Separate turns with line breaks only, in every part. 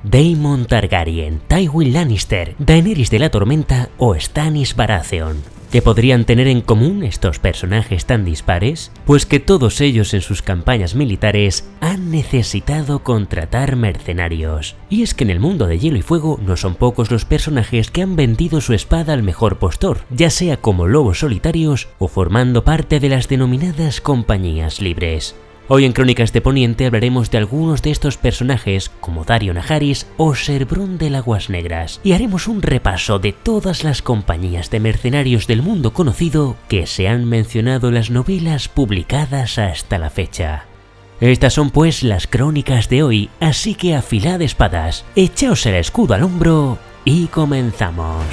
Daemon Targaryen, Tywin Lannister, Daenerys de la Tormenta o Stannis Baratheon. ¿Qué podrían tener en común estos personajes tan dispares? Pues que todos ellos en sus campañas militares han necesitado contratar mercenarios. Y es que en el mundo de Hielo y Fuego no son pocos los personajes que han vendido su espada al mejor postor, ya sea como lobos solitarios o formando parte de las denominadas compañías libres. Hoy en Crónicas de Poniente hablaremos de algunos de estos personajes como Daario Naharis o Ser Bronn del Aguas Negras y haremos un repaso de todas las compañías de mercenarios del mundo conocido que se han mencionado en las novelas publicadas hasta la fecha. Estas son pues las crónicas de hoy, así que afilad espadas, echaos el escudo al hombro y comenzamos.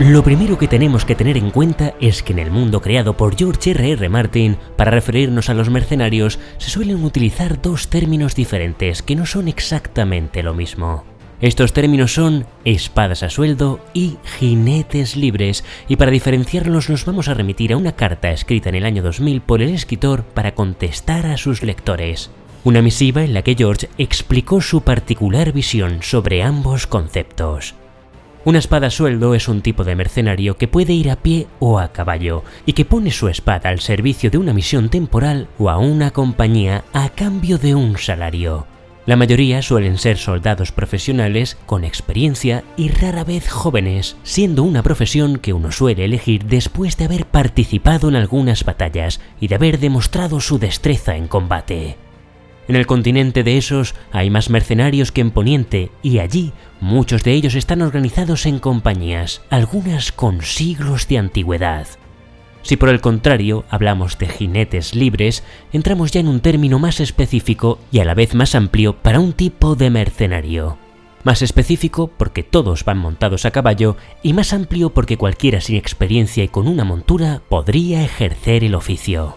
Lo primero que tenemos que tener en cuenta es que en el mundo creado por George R.R. Martin, para referirnos a los mercenarios, se suelen utilizar dos términos diferentes que no son exactamente lo mismo. Estos términos son espadas a sueldo y jinetes libres, y para diferenciarlos nos vamos a remitir a una carta escrita en el año 2000 por el escritor para contestar a sus lectores. Una misiva en la que George explicó su particular visión sobre ambos conceptos. Una espada a sueldo es un tipo de mercenario que puede ir a pie o a caballo y que pone su espada al servicio de una misión temporal o a una compañía a cambio de un salario. La mayoría suelen ser soldados profesionales con experiencia y rara vez jóvenes, siendo una profesión que uno suele elegir después de haber participado en algunas batallas y de haber demostrado su destreza en combate. En el continente de Essos hay más mercenarios que en Poniente y allí muchos de ellos están organizados en compañías, algunas con siglos de antigüedad. Si por el contrario hablamos de jinetes libres, entramos ya en un término más específico y a la vez más amplio para un tipo de mercenario. Más específico porque todos van montados a caballo y más amplio porque cualquiera sin experiencia y con una montura podría ejercer el oficio.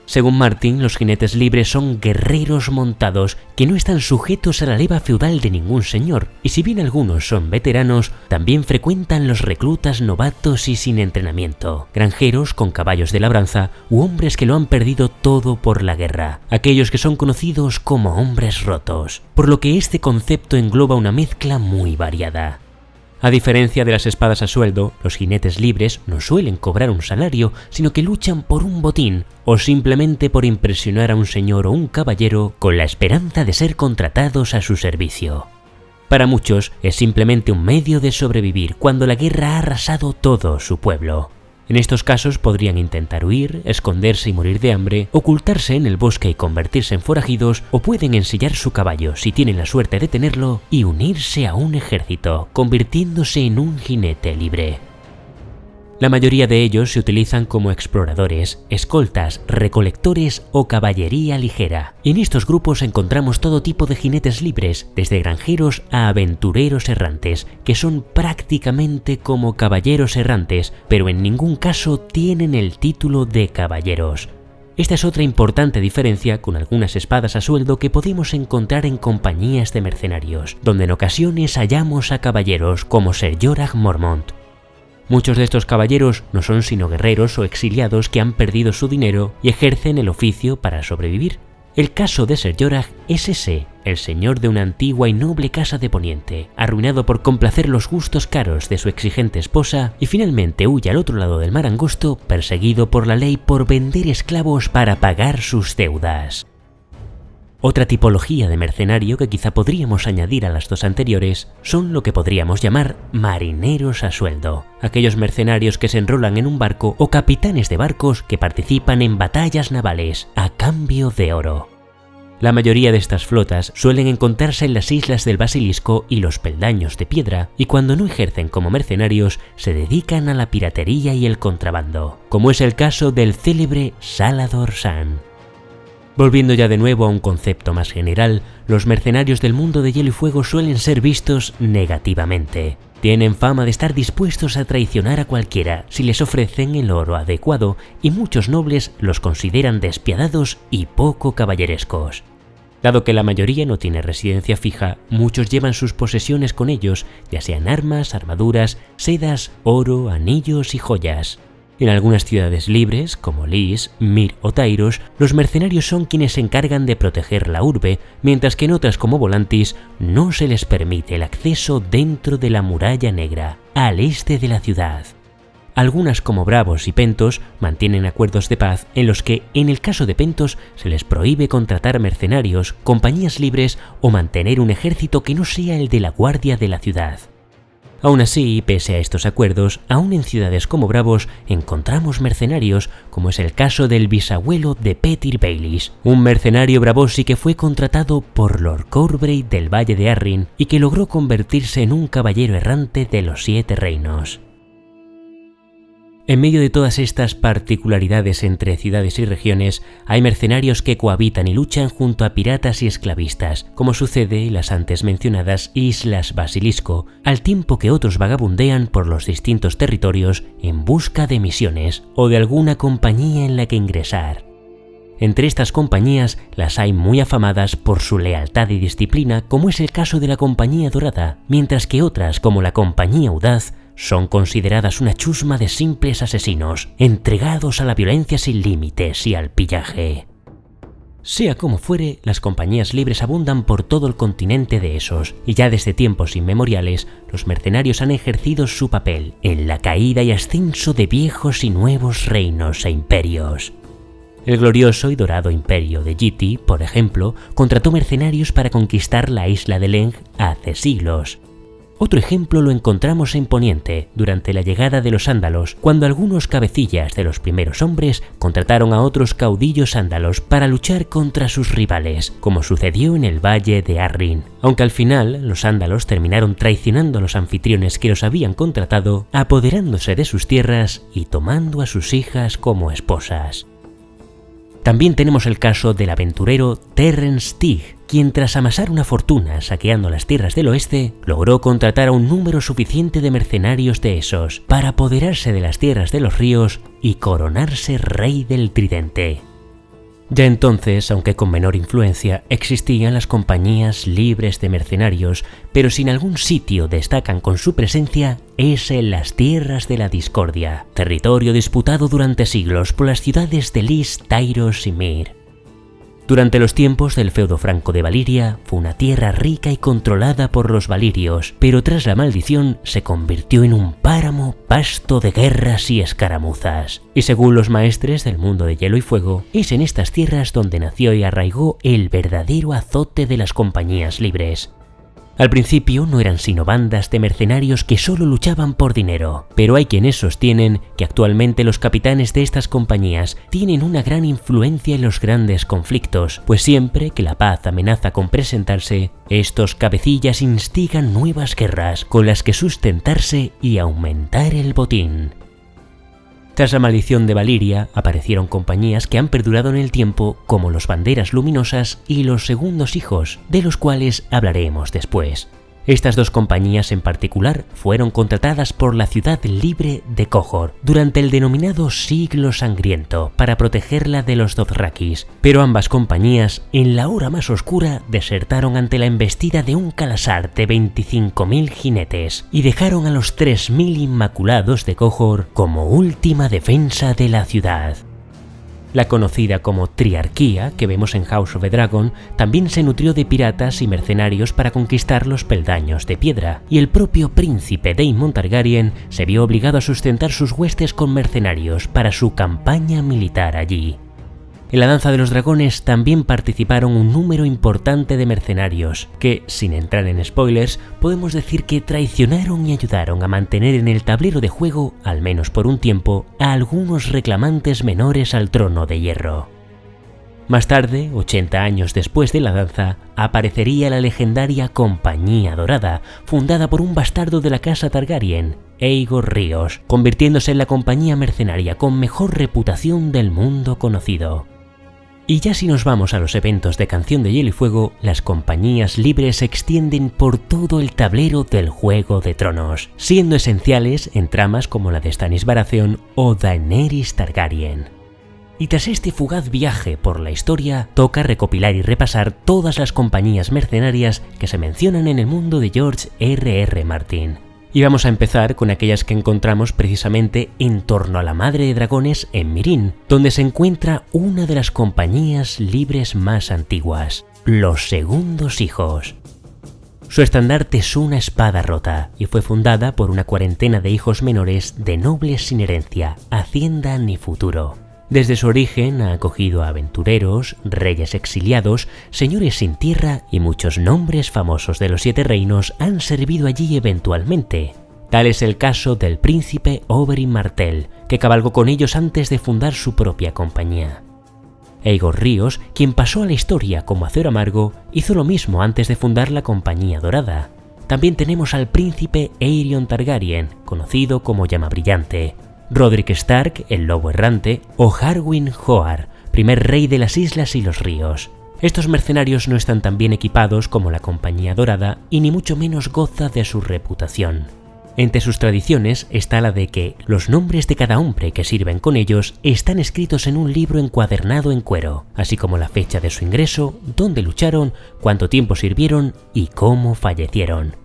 Según Martin, los jinetes libres son guerreros montados que no están sujetos a la leva feudal de ningún señor, y si bien algunos son veteranos, también frecuentan los reclutas novatos y sin entrenamiento, granjeros con caballos de labranza u hombres que lo han perdido todo por la guerra, aquellos que son conocidos como hombres rotos, por lo que este concepto engloba una mezcla muy variada. A diferencia de las espadas a sueldo, los jinetes libres no suelen cobrar un salario, sino que luchan por un botín o simplemente por impresionar a un señor o un caballero con la esperanza de ser contratados a su servicio. Para muchos es simplemente un medio de sobrevivir cuando la guerra ha arrasado todo su pueblo. En estos casos podrían intentar huir, esconderse y morir de hambre, ocultarse en el bosque y convertirse en forajidos, o pueden ensillar su caballo si tienen la suerte de tenerlo y unirse a un ejército, convirtiéndose en un jinete libre. La mayoría de ellos se utilizan como exploradores, escoltas, recolectores o caballería ligera. Y en estos grupos encontramos todo tipo de jinetes libres, desde granjeros a aventureros errantes, que son prácticamente como caballeros errantes, pero en ningún caso tienen el título de caballeros. Esta es otra importante diferencia con algunas espadas a sueldo que podemos encontrar en compañías de mercenarios, donde en ocasiones hallamos a caballeros como Ser Jorah Mormont. Muchos de estos caballeros no son sino guerreros o exiliados que han perdido su dinero y ejercen el oficio para sobrevivir. El caso de Ser Jorah es ese, el señor de una antigua y noble casa de Poniente, arruinado por complacer los gustos caros de su exigente esposa y finalmente huye al otro lado del mar angosto, perseguido por la ley por vender esclavos para pagar sus deudas. Otra tipología de mercenario que quizá podríamos añadir a las dos anteriores son lo que podríamos llamar marineros a sueldo, aquellos mercenarios que se enrolan en un barco o capitanes de barcos que participan en batallas navales a cambio de oro. La mayoría de estas flotas suelen encontrarse en las islas del Basilisco y los Peldaños de Piedra, y cuando no ejercen como mercenarios se dedican a la piratería y el contrabando, como es el caso del célebre Salladhor Saan. Volviendo ya de nuevo a un concepto más general, los mercenarios del mundo de Hielo y Fuego suelen ser vistos negativamente. Tienen fama de estar dispuestos a traicionar a cualquiera si les ofrecen el oro adecuado, y muchos nobles los consideran despiadados y poco caballerescos. Dado que la mayoría no tiene residencia fija, muchos llevan sus posesiones con ellos, ya sean armas, armaduras, sedas, oro, anillos y joyas. En algunas ciudades libres, como Lys, Myr o Tyros, los mercenarios son quienes se encargan de proteger la urbe, mientras que en otras como Volantis no se les permite el acceso dentro de la muralla negra, al este de la ciudad. Algunas como Bravos y Pentos mantienen acuerdos de paz en los que, en el caso de Pentos, se les prohíbe contratar mercenarios, compañías libres o mantener un ejército que no sea el de la guardia de la ciudad. Aún así, pese a estos acuerdos, aún en ciudades como Bravos encontramos mercenarios, como es el caso del bisabuelo de Petyr Baelish, un mercenario Braavosi que fue contratado por Lord Corbray del Valle de Arryn y que logró convertirse en un caballero errante de los 7 reinos. En medio de todas estas particularidades entre ciudades y regiones, hay mercenarios que cohabitan y luchan junto a piratas y esclavistas, como sucede en las antes mencionadas Islas Basilisco, al tiempo que otros vagabundean por los distintos territorios en busca de misiones o de alguna compañía en la que ingresar. Entre estas compañías las hay muy afamadas por su lealtad y disciplina, como es el caso de la Compañía Dorada, mientras que otras, como la Compañía Audaz, son consideradas una chusma de simples asesinos, entregados a la violencia sin límites y al pillaje. Sea como fuere, las compañías libres abundan por todo el continente de Essos, y ya desde tiempos inmemoriales, los mercenarios han ejercido su papel en la caída y ascenso de viejos y nuevos reinos e imperios. El glorioso y dorado imperio de Giti, por ejemplo, contrató mercenarios para conquistar la isla de Leng hace siglos. Otro ejemplo lo encontramos en Poniente, durante la llegada de los ándalos, cuando algunos cabecillas de los primeros hombres contrataron a otros caudillos ándalos para luchar contra sus rivales, como sucedió en el Valle de Arryn, aunque al final los ándalos terminaron traicionando a los anfitriones que los habían contratado, apoderándose de sus tierras y tomando a sus hijas como esposas. También tenemos el caso del aventurero Terrence Tig, quien tras amasar una fortuna saqueando las tierras del oeste, logró contratar a un número suficiente de mercenarios de Essos para apoderarse de las tierras de los ríos y coronarse rey del Tridente. Ya entonces, aunque con menor influencia, existían las compañías libres de mercenarios, pero si en algún sitio destacan con su presencia es en las Tierras de la Discordia, territorio disputado durante siglos por las ciudades de Lys, Tyros y Myr. Durante los tiempos del feudo franco de Valiria, fue una tierra rica y controlada por los valirios, pero tras la maldición se convirtió en un páramo pasto de guerras y escaramuzas. Y según los maestres del mundo de hielo y fuego, es en estas tierras donde nació y arraigó el verdadero azote de las compañías libres. Al principio no eran sino bandas de mercenarios que solo luchaban por dinero, pero hay quienes sostienen que actualmente los capitanes de estas compañías tienen una gran influencia en los grandes conflictos, pues siempre que la paz amenaza con presentarse, estos cabecillas instigan nuevas guerras con las que sustentarse y aumentar el botín. Tras la maldición de Valiria, aparecieron compañías que han perdurado en el tiempo, como los Banderas Luminosas y los Segundos Hijos, de los cuales hablaremos después. Estas dos compañías en particular fueron contratadas por la ciudad libre de Qohor durante el denominado Siglo Sangriento para protegerla de los Dothrakis, pero ambas compañías, en la hora más oscura, desertaron ante la embestida de un Khalasar de 25.000 jinetes y dejaron a los 3.000 Inmaculados de Qohor como última defensa de la ciudad. La conocida como Triarquía, que vemos en House of the Dragon, también se nutrió de piratas y mercenarios para conquistar los peldaños de piedra, y el propio príncipe Daemon Targaryen se vio obligado a sustentar sus huestes con mercenarios para su campaña militar allí. En la Danza de los Dragones también participaron un número importante de mercenarios que, sin entrar en spoilers, podemos decir que traicionaron y ayudaron a mantener en el tablero de juego, al menos por un tiempo, a algunos reclamantes menores al trono de hierro. Más tarde, 80 años después de la danza, aparecería la legendaria Compañía Dorada, fundada por un bastardo de la casa Targaryen, Aegor Ríos, convirtiéndose en la compañía mercenaria con mejor reputación del mundo conocido. Y ya si nos vamos a los eventos de Canción de Hielo y Fuego, las compañías libres se extienden por todo el tablero del Juego de Tronos, siendo esenciales en tramas como la de Stannis Baratheon o Daenerys Targaryen. Y tras este fugaz viaje por la historia, toca recopilar y repasar todas las compañías mercenarias que se mencionan en el mundo de George R.R. Martin. Y vamos a empezar con aquellas que encontramos precisamente en torno a la Madre de Dragones en Meereen, donde se encuentra una de las compañías libres más antiguas, los Segundos Hijos. Su estandarte es una espada rota y fue fundada por una cuarentena de hijos menores de nobles sin herencia, hacienda ni futuro. Desde su origen ha acogido a aventureros, reyes exiliados, señores sin tierra y muchos nombres famosos de los 7 reinos han servido allí eventualmente. Tal es el caso del príncipe Oberyn Martell, que cabalgó con ellos antes de fundar su propia compañía. Aegor Ríos, quien pasó a la historia como Acero Amargo, hizo lo mismo antes de fundar la Compañía Dorada. También tenemos al príncipe Aerion Targaryen, conocido como Llama Brillante, Roderick Stark, el Lobo Errante, o Harwin Hoar, primer rey de las islas y los ríos. Estos mercenarios no están tan bien equipados como la Compañía Dorada y ni mucho menos goza de su reputación. Entre sus tradiciones está la de que los nombres de cada hombre que sirven con ellos están escritos en un libro encuadernado en cuero, así como la fecha de su ingreso, dónde lucharon, cuánto tiempo sirvieron y cómo fallecieron.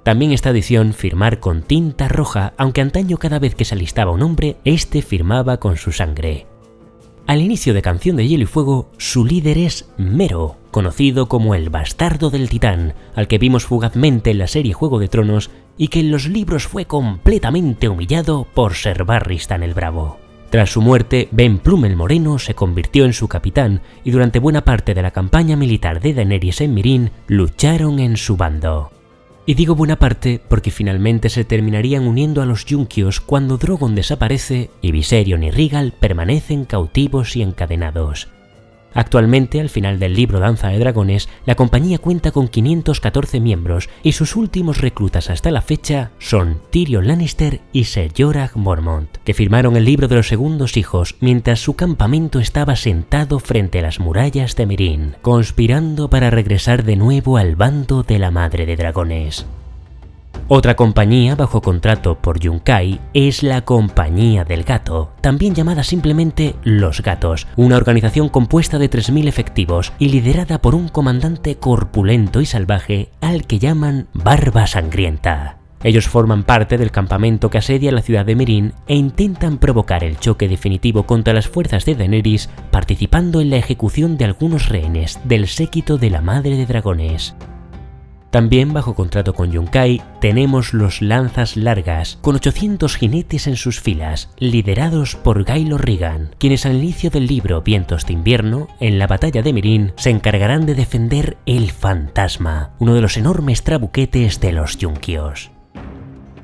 También está tradición firmar con tinta roja, aunque antaño cada vez que se alistaba un hombre, este firmaba con su sangre. Al inicio de Canción de Hielo y Fuego, su líder es Mero, conocido como el Bastardo del Titán, al que vimos fugazmente en la serie Juego de Tronos y que en los libros fue completamente humillado por Ser Barristan el Bravo. Tras su muerte, Ben Plum el Moreno se convirtió en su capitán y durante buena parte de la campaña militar de Daenerys en Meereen lucharon en su bando. Y digo buena parte porque finalmente se terminarían uniendo a los Yunkios cuando Drogon desaparece y Viserion y Rhaegal permanecen cautivos y encadenados. Actualmente, al final del libro Danza de Dragones, la compañía cuenta con 514 miembros y sus últimos reclutas hasta la fecha son Tyrion Lannister y Ser Jorah Mormont, que firmaron el libro de los Segundos Hijos mientras su campamento estaba sentado frente a las murallas de Meereen, conspirando para regresar de nuevo al bando de la Madre de Dragones. Otra compañía bajo contrato por Yunkai es la Compañía del Gato, también llamada simplemente Los Gatos, una organización compuesta de 3000 efectivos y liderada por un comandante corpulento y salvaje al que llaman Barba Sangrienta. Ellos forman parte del campamento que asedia la ciudad de Meereen e intentan provocar el choque definitivo contra las fuerzas de Daenerys, participando en la ejecución de algunos rehenes del séquito de la Madre de Dragones. También bajo contrato con Yunkai tenemos los Lanzas Largas, con 800 jinetes en sus filas, liderados por Gaelor Regan, quienes al inicio del libro Vientos de Invierno, en la batalla de Meereen, se encargarán de defender el Fantasma, uno de los enormes trabuquetes de los Yunkios.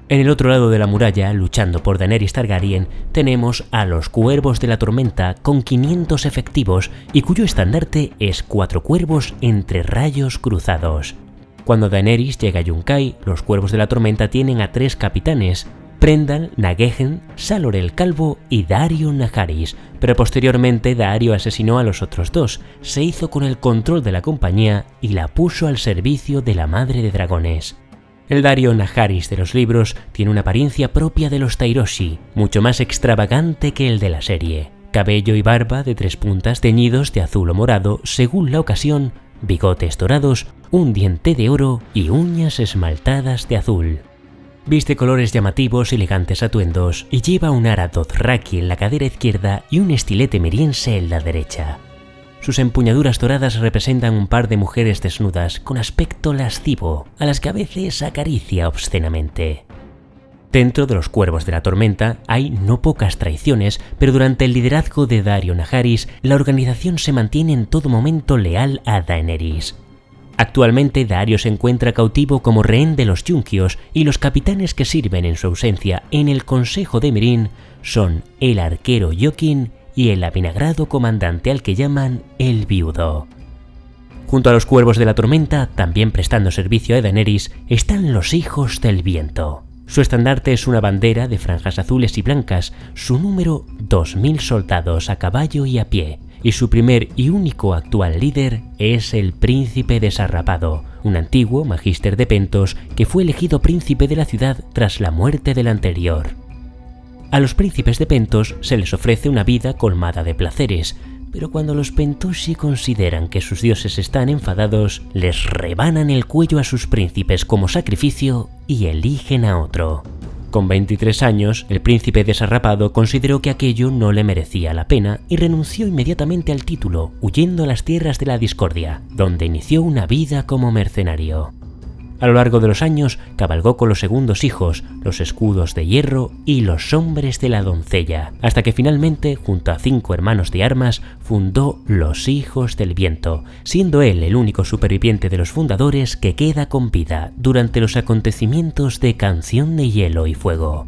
En el otro lado de la muralla, luchando por Daenerys Targaryen, tenemos a los Cuervos de la Tormenta con 500 efectivos y cuyo estandarte es 4 cuervos entre rayos cruzados. Cuando Daenerys llega a Yunkai, los Cuervos de la Tormenta tienen a 3 capitanes, Prendal, Nagehen, Salor el Calvo y Daario Naharis, pero posteriormente Daario asesinó a los otros 2, se hizo con el control de la compañía y la puso al servicio de la Madre de Dragones. El Daario Naharis de los libros tiene una apariencia propia de los Tyroshi, mucho más extravagante que el de la serie. Cabello y barba de 3 puntas teñidos de azul o morado según la ocasión, bigotes dorados, un diente de oro y uñas esmaltadas de azul. Viste colores llamativos y elegantes atuendos y lleva un ara dothraki en la cadera izquierda y un estilete meriense en la derecha. Sus empuñaduras doradas representan un par de mujeres desnudas con aspecto lascivo, a las que a veces acaricia obscenamente. Dentro de los Cuervos de la Tormenta hay no pocas traiciones, pero durante el liderazgo de Daario Naharis, la organización se mantiene en todo momento leal a Daenerys. Actualmente Daario se encuentra cautivo como rehén de los Yunkios y los capitanes que sirven en su ausencia en el Consejo de Meereen son el arquero Jaqen y el avinagrado comandante al que llaman el Viudo. Junto a los Cuervos de la Tormenta, también prestando servicio a Daenerys, están los Hijos del Viento. Su estandarte es una bandera de franjas azules y blancas, su número 2000 soldados a caballo y a pie, y su primer y único actual líder es el Príncipe Desarrapado, un antiguo magíster de Pentos que fue elegido príncipe de la ciudad tras la muerte del anterior. A los príncipes de Pentos se les ofrece una vida colmada de placeres, pero cuando los Pentoshi consideran que sus dioses están enfadados, les rebanan el cuello a sus príncipes como sacrificio y eligen a otro. Con 23 años, el príncipe desarrapado consideró que aquello no le merecía la pena y renunció inmediatamente al título, huyendo a las tierras de la discordia, donde inició una vida como mercenario. A lo largo de los años, cabalgó con los segundos hijos, los escudos de hierro y los hombres de la doncella, hasta que finalmente, junto a 5 hermanos de armas, fundó los Hijos del Viento, siendo él el único superviviente de los fundadores que queda con vida durante los acontecimientos de Canción de Hielo y Fuego.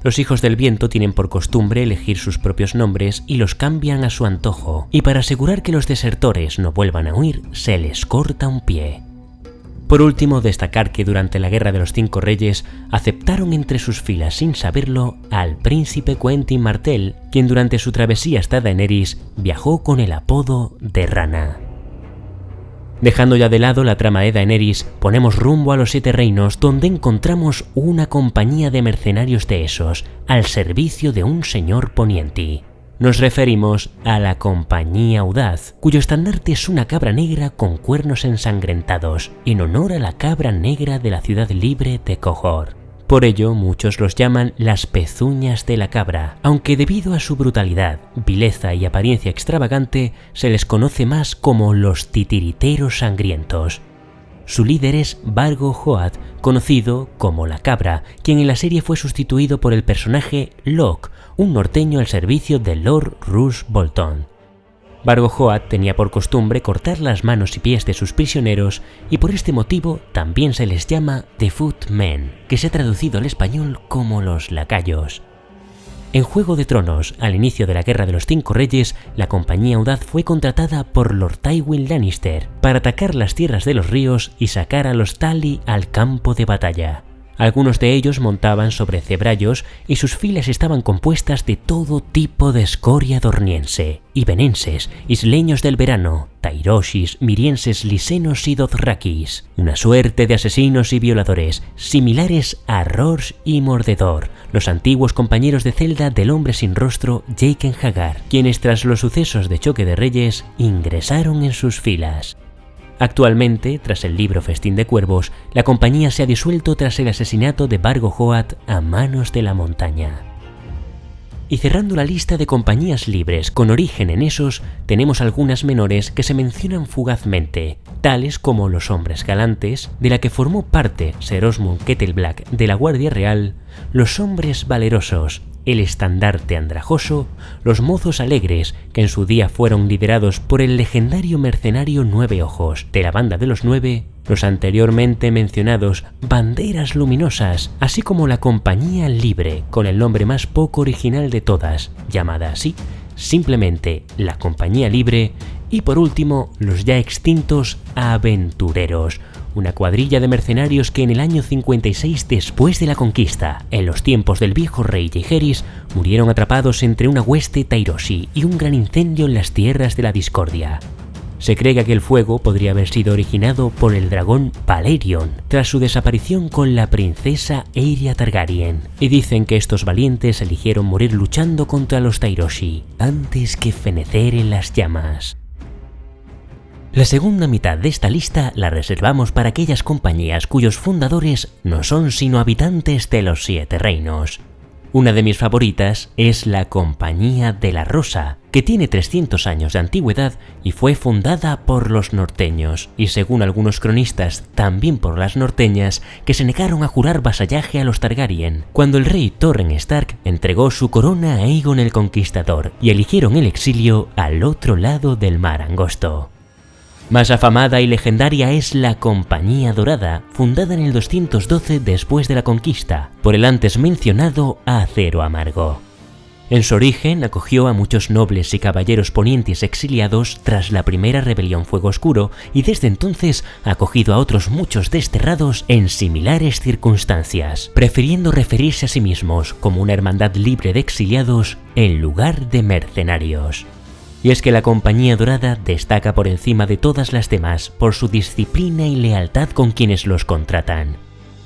Los Hijos del Viento tienen por costumbre elegir sus propios nombres y los cambian a su antojo, y para asegurar que los desertores no vuelvan a huir, se les corta un pie. Por último, destacar que durante la Guerra de los 5 Reyes aceptaron entre sus filas sin saberlo al príncipe Quentyn Martell, quien durante su travesía hasta Daenerys viajó con el apodo de Rana. Dejando ya de lado la trama de Daenerys, ponemos rumbo a los 7 reinos, donde encontramos una compañía de mercenarios de Essos al servicio de un señor poniente. Nos referimos a la Compañía Audaz, cuyo estandarte es una cabra negra con cuernos ensangrentados, en honor a la cabra negra de la ciudad libre de Qohor. Por ello, muchos los llaman las pezuñas de la cabra, aunque debido a su brutalidad, vileza y apariencia extravagante, se les conoce más como los titiriteros sangrientos. Su líder es Vargo Hoat, conocido como la Cabra, quien en la serie fue sustituido por el personaje Locke, un norteño al servicio de Lord Roose Bolton. Vargo Hoat tenía por costumbre cortar las manos y pies de sus prisioneros y por este motivo también se les llama The Footmen, que se ha traducido al español como los lacayos. En Juego de Tronos, al inicio de la Guerra de los 5 Reyes, la Compañía Audaz fue contratada por Lord Tywin Lannister para atacar las tierras de los ríos y sacar a los Tully al campo de batalla. Algunos de ellos montaban sobre cebrallos y sus filas estaban compuestas de todo tipo de escoria dorniense, ibenenses, isleños del verano, tairoshis, mirienses, lisenos y dothrakis, una suerte de asesinos y violadores, similares a Rors y Mordedor, los antiguos compañeros de celda del hombre sin rostro Jaqen H'ghar, quienes tras los sucesos de Choque de Reyes ingresaron en sus filas. Actualmente, tras el libro Festín de Cuervos, la compañía se ha disuelto tras el asesinato de Vargo Hoat a manos de la montaña. Y cerrando la lista de compañías libres con origen en Essos, tenemos algunas menores que se mencionan fugazmente, tales como los Hombres Galantes, de la que formó parte Ser Osmund Kettleblack de la Guardia Real, los Hombres Valerosos, el Estandarte Andrajoso, los Mozos Alegres, que en su día fueron liderados por el legendario mercenario Nueve Ojos, de la Banda de los Nueve, los anteriormente mencionados Banderas Luminosas, así como la Compañía Libre, con el nombre más poco original de todas, llamada así, simplemente la Compañía Libre, y por último, los ya extintos Aventureros, una cuadrilla de mercenarios que en el año 56 después de la conquista, en los tiempos del viejo rey Jaehaerys, murieron atrapados entre una hueste Tyroshi y un gran incendio en las tierras de la discordia. Se cree que aquel fuego podría haber sido originado por el dragón Balerion, tras su desaparición con la princesa Aeria Targaryen, y dicen que estos valientes eligieron morir luchando contra los Tyroshi, antes que fenecer en las llamas. La segunda mitad de esta lista la reservamos para aquellas compañías cuyos fundadores no son sino habitantes de los 7 reinos. Una de mis favoritas es la Compañía de la Rosa, que tiene 300 años de antigüedad y fue fundada por los norteños, y según algunos cronistas, también por las norteñas, que se negaron a jurar vasallaje a los Targaryen, cuando el rey Torren Stark entregó su corona a Aegon el Conquistador y eligieron el exilio al otro lado del mar angosto. Más afamada y legendaria es la Compañía Dorada, fundada en el 212 después de la conquista, por el antes mencionado Acero Amargo. En su origen acogió a muchos nobles y caballeros ponientes exiliados tras la primera rebelión Fuego Oscuro y desde entonces ha acogido a otros muchos desterrados en similares circunstancias, prefiriendo referirse a sí mismos como una hermandad libre de exiliados en lugar de mercenarios. Y es que la Compañía Dorada destaca por encima de todas las demás por su disciplina y lealtad con quienes los contratan.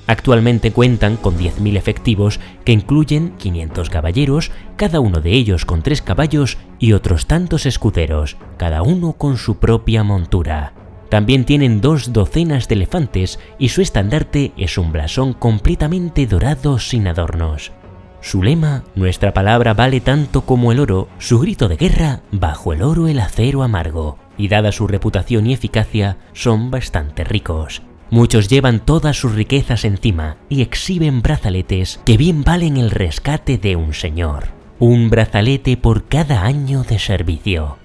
Actualmente cuentan con 10.000 efectivos que incluyen 500 caballeros, cada uno de ellos con 3 caballos y otros tantos escuderos, cada uno con su propia montura. También tienen 2 docenas de elefantes y su estandarte es un blasón completamente dorado sin adornos. Su lema, nuestra palabra vale tanto como el oro, su grito de guerra, bajo el oro el acero amargo, y dada su reputación y eficacia, son bastante ricos. Muchos llevan todas sus riquezas encima y exhiben brazaletes que bien valen el rescate de un señor. Un brazalete por cada año de servicio.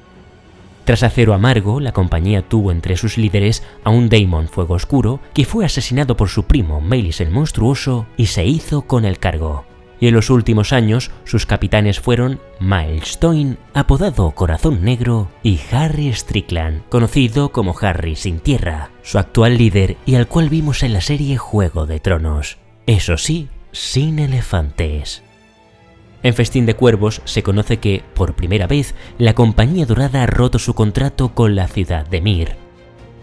Tras Acero Amargo, la compañía tuvo entre sus líderes a un Daemon Fuego Oscuro que fue asesinado por su primo Maelys el Monstruoso y se hizo con el cargo. Y en los últimos años sus capitanes fueron Milestone, apodado Corazón Negro, y Harry Strickland, conocido como Harry Sin Tierra, su actual líder y al cual vimos en la serie Juego de Tronos. Eso sí, sin elefantes. En Festín de Cuervos se conoce que, por primera vez, la Compañía Dorada ha roto su contrato con la ciudad de Myr.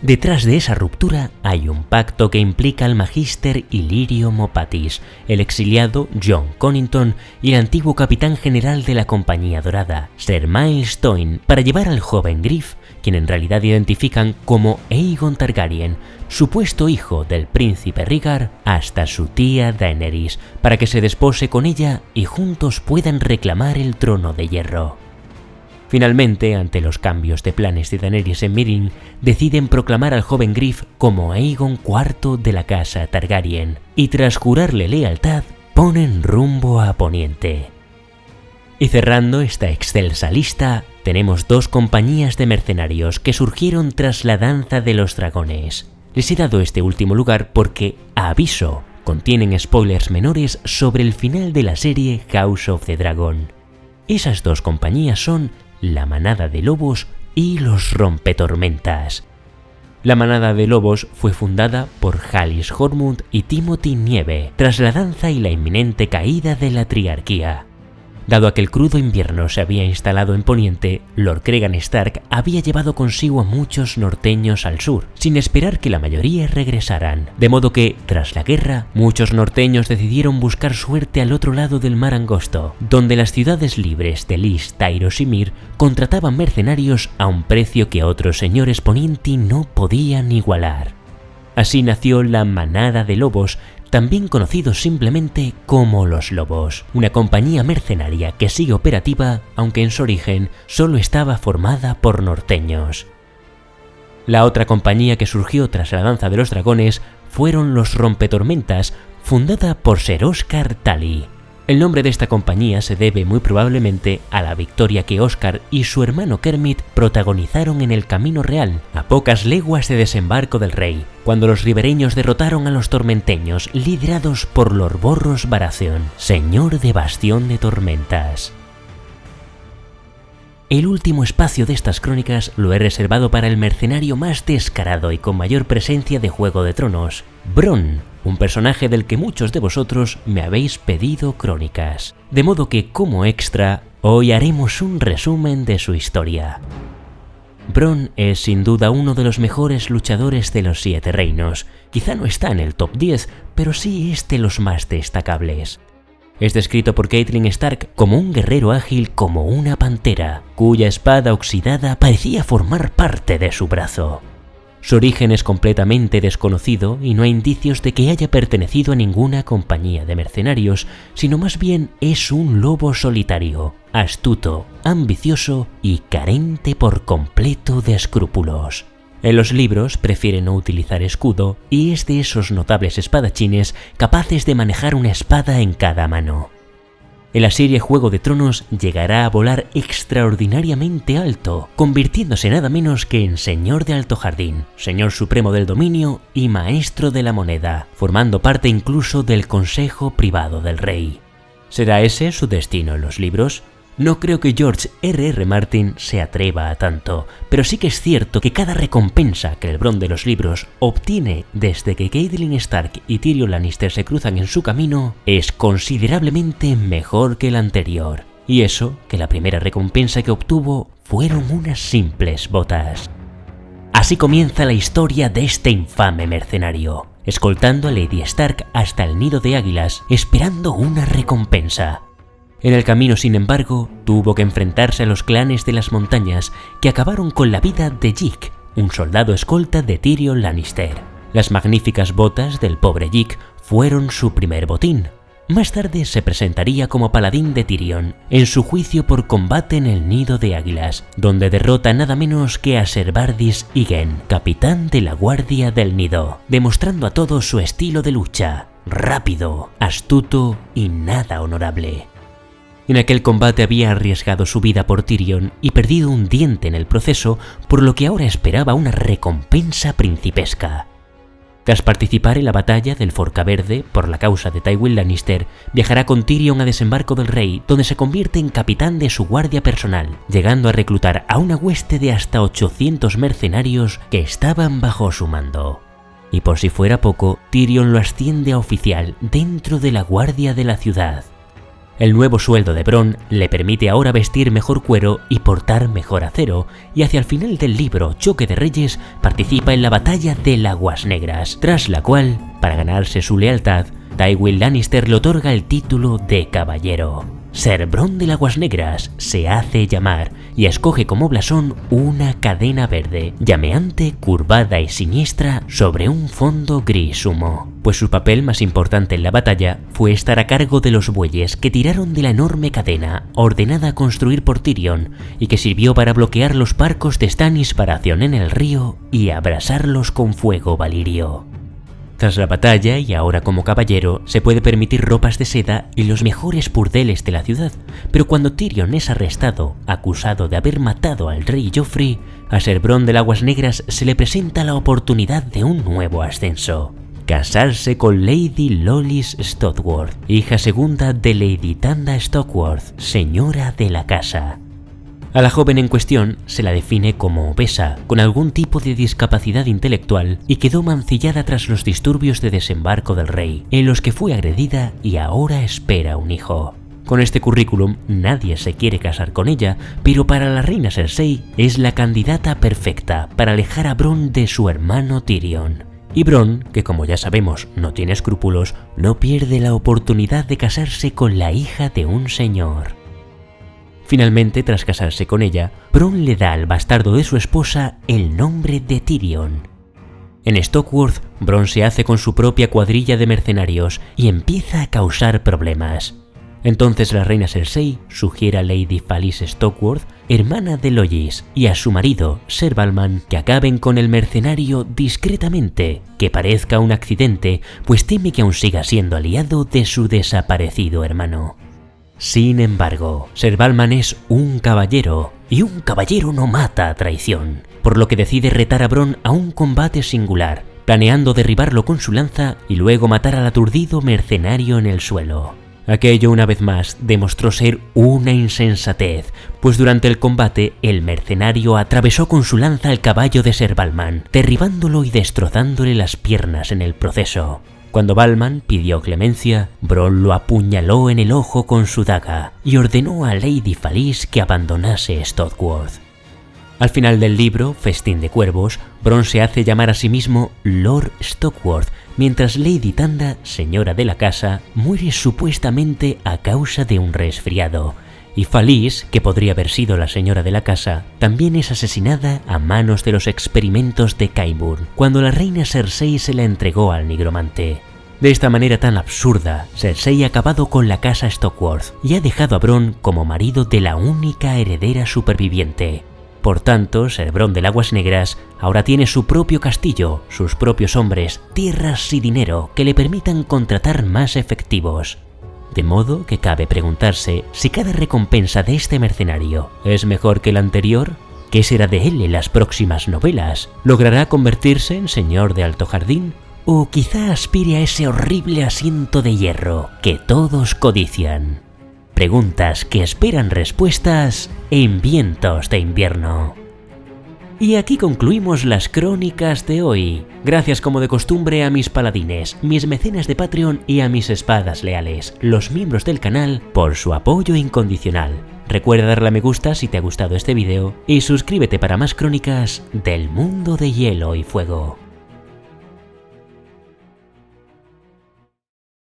Detrás de esa ruptura hay un pacto que implica al magíster Illyrio Mopatis, el exiliado Jon Connington y el antiguo capitán general de la Compañía Dorada, Ser Milestone, para llevar al joven Griff, quien en realidad identifican como Aegon Targaryen, supuesto hijo del príncipe Rhaegar, hasta su tía Daenerys, para que se despose con ella y juntos puedan reclamar el trono de hierro. Finalmente, ante los cambios de planes de Daenerys en Meereen, deciden proclamar al joven Griff como Aegon IV de la casa Targaryen, y tras jurarle lealtad, ponen rumbo a Poniente. Y cerrando esta excelsa lista, tenemos 2 compañías de mercenarios que surgieron tras la Danza de los Dragones. Les he dado este último lugar porque, aviso, contienen spoilers menores sobre el final de la serie House of the Dragon. Esas 2 compañías son la Manada de Lobos y los Rompetormentas. La Manada de Lobos fue fundada por Halis Hormund y Timothy Nieve tras la danza y la inminente caída de la Triarquía. Dado a que el crudo invierno se había instalado en Poniente, Lord Cregan Stark había llevado consigo a muchos norteños al sur, sin esperar que la mayoría regresaran, de modo que, tras la guerra, muchos norteños decidieron buscar suerte al otro lado del mar angosto, donde las ciudades libres de Lys, Tyros y Myr contrataban mercenarios a un precio que otros señores ponienti no podían igualar. Así nació la Manada de Lobos, también conocidos simplemente como Los Lobos, una compañía mercenaria que sigue operativa, aunque en su origen solo estaba formada por norteños. La otra compañía que surgió tras la Danza de los Dragones fueron los Rompetormentas, fundada por Ser Oscar Tully. El nombre de esta compañía se debe muy probablemente a la victoria que Oscar y su hermano Kermit protagonizaron en el Camino Real, a pocas leguas de desembarco del rey, cuando los ribereños derrotaron a los tormenteños liderados por Lord Borros Baratheon, señor de Bastión de Tormentas. El último espacio de estas crónicas lo he reservado para el mercenario más descarado y con mayor presencia de Juego de Tronos, Bronn, un personaje del que muchos de vosotros me habéis pedido crónicas. De modo que, como extra, hoy haremos un resumen de su historia. Bronn es sin duda uno de los mejores luchadores de los 7 reinos. Quizá no está en el top 10, pero sí es de los más destacables. Es descrito por Catelyn Stark como un guerrero ágil como una pantera, cuya espada oxidada parecía formar parte de su brazo. Su origen es completamente desconocido y no hay indicios de que haya pertenecido a ninguna compañía de mercenarios, sino más bien es un lobo solitario, astuto, ambicioso y carente por completo de escrúpulos. En los libros prefiere no utilizar escudo y es de esos notables espadachines capaces de manejar una espada en cada mano. En la serie Juego de Tronos llegará a volar extraordinariamente alto, convirtiéndose nada menos que en Señor de Alto Jardín, Señor Supremo del Dominio y Maestro de la Moneda, formando parte incluso del Consejo Privado del Rey. ¿Será ese su destino en los libros? No creo que George R.R. Martin se atreva a tanto, pero sí que es cierto que cada recompensa que el Bronn de los libros obtiene desde que Catelyn Stark y Tyrion Lannister se cruzan en su camino es considerablemente mejor que el anterior. Y eso, que la primera recompensa que obtuvo fueron unas simples botas. Así comienza la historia de este infame mercenario. escoltando a Lady Stark hasta el nido de águilas, esperando una recompensa. En el camino, sin embargo, tuvo que enfrentarse a los clanes de las montañas que acabaron con la vida de Jick, un soldado escolta de Tyrion Lannister. Las magníficas botas del pobre Jick fueron su primer botín. Más tarde se presentaría como paladín de Tyrion en su juicio por combate en el nido de águilas, donde derrota nada menos que a Ser Vardis Yggen, capitán de la guardia del nido, demostrando a todos su estilo de lucha, rápido, astuto y nada honorable. En aquel combate había arriesgado su vida por Tyrion y perdido un diente en el proceso, por lo que ahora esperaba una recompensa principesca. Tras participar en la batalla del Forca Verde por la causa de Tywin Lannister, viajará con Tyrion a Desembarco del Rey, donde se convierte en capitán de su guardia personal, llegando a reclutar a una hueste de hasta 800 mercenarios que estaban bajo su mando. Y por si fuera poco, Tyrion lo asciende a oficial dentro de la guardia de la ciudad. El nuevo sueldo de Bronn le permite ahora vestir mejor cuero y portar mejor acero, y hacia el final del libro Choque de Reyes participa en la batalla de Aguas Negras, tras la cual, para ganarse su lealtad, Tywin Lannister le otorga el título de caballero. Ser Bronn de Aguas Negras se hace llamar y escoge como blasón una cadena verde, llameante, curvada y siniestra sobre un fondo gris humo, pues su papel más importante en la batalla fue estar a cargo de los bueyes que tiraron de la enorme cadena ordenada a construir por Tyrion y que sirvió para bloquear los barcos de Stannis para acción en el río y abrasarlos con fuego valirio. Tras la batalla y ahora como caballero, se puede permitir ropas de seda y los mejores burdeles de la ciudad, pero cuando Tyrion es arrestado, acusado de haber matado al rey Joffrey, a Ser Bronn de Aguas Negras se le presenta la oportunidad de un nuevo ascenso: casarse con Lady Lollys Stockworth, hija segunda de Lady Tanda Stockworth, señora de la casa. A la joven en cuestión se la define como obesa, con algún tipo de discapacidad intelectual, y quedó mancillada tras los disturbios de Desembarco del Rey, en los que fue agredida y ahora espera un hijo. Con este currículum nadie se quiere casar con ella, pero para la reina Cersei es la candidata perfecta para alejar a Bronn de su hermano Tyrion. Y Bronn, que como ya sabemos no tiene escrúpulos, no pierde la oportunidad de casarse con la hija de un señor. Finalmente, tras casarse con ella, Bronn le da al bastardo de su esposa el nombre de Tyrion. En Stockworth, Bronn se hace con su propia cuadrilla de mercenarios y empieza a causar problemas. Entonces la reina Cersei sugiere a Lady Phyllis Stockworth, hermana de Lollys, y a su marido, Ser Balman, que acaben con el mercenario discretamente, que parezca un accidente, pues teme que aún siga siendo aliado de su desaparecido hermano. Sin embargo, Ser Balman es un caballero, y un caballero no mata a traición, por lo que decide retar a Bronn a un combate singular, planeando derribarlo con su lanza y luego matar al aturdido mercenario en el suelo. Aquello, una vez más, demostró ser una insensatez, pues durante el combate el mercenario atravesó con su lanza al caballo de Ser Balman, derribándolo y destrozándole las piernas en el proceso. Cuando Balman pidió clemencia, Bronn lo apuñaló en el ojo con su daga y ordenó a Lady Phyllis que abandonase Stockworth. Al final del libro, Festín de Cuervos, Bronn se hace llamar a sí mismo Lord Stockworth, mientras Lady Tanda, señora de la casa, muere supuestamente a causa de un resfriado, y Phyllis, que podría haber sido la señora de la casa, también es asesinada a manos de los experimentos de Qyburn, cuando la reina Cersei se la entregó al nigromante. De esta manera tan absurda, Cersei ha acabado con la casa Stockworth y ha dejado a Bronn como marido de la única heredera superviviente. Por tanto, Ser Bronn de Aguas Negras ahora tiene su propio castillo, sus propios hombres, tierras y dinero que le permitan contratar más efectivos. De modo que cabe preguntarse si cada recompensa de este mercenario es mejor que la anterior. ¿Qué será de él en las próximas novelas? ¿Logrará convertirse en señor de Alto Jardín? ¿O quizá aspire a ese horrible asiento de hierro que todos codician? Preguntas que esperan respuestas en Vientos de Invierno. Y aquí concluimos las crónicas de hoy. Gracias como de costumbre a mis paladines, mis mecenas de Patreon y a mis espadas leales, los miembros del canal, por su apoyo incondicional. Recuerda darle a me gusta si te ha gustado este vídeo y suscríbete para más crónicas del mundo de Hielo y Fuego.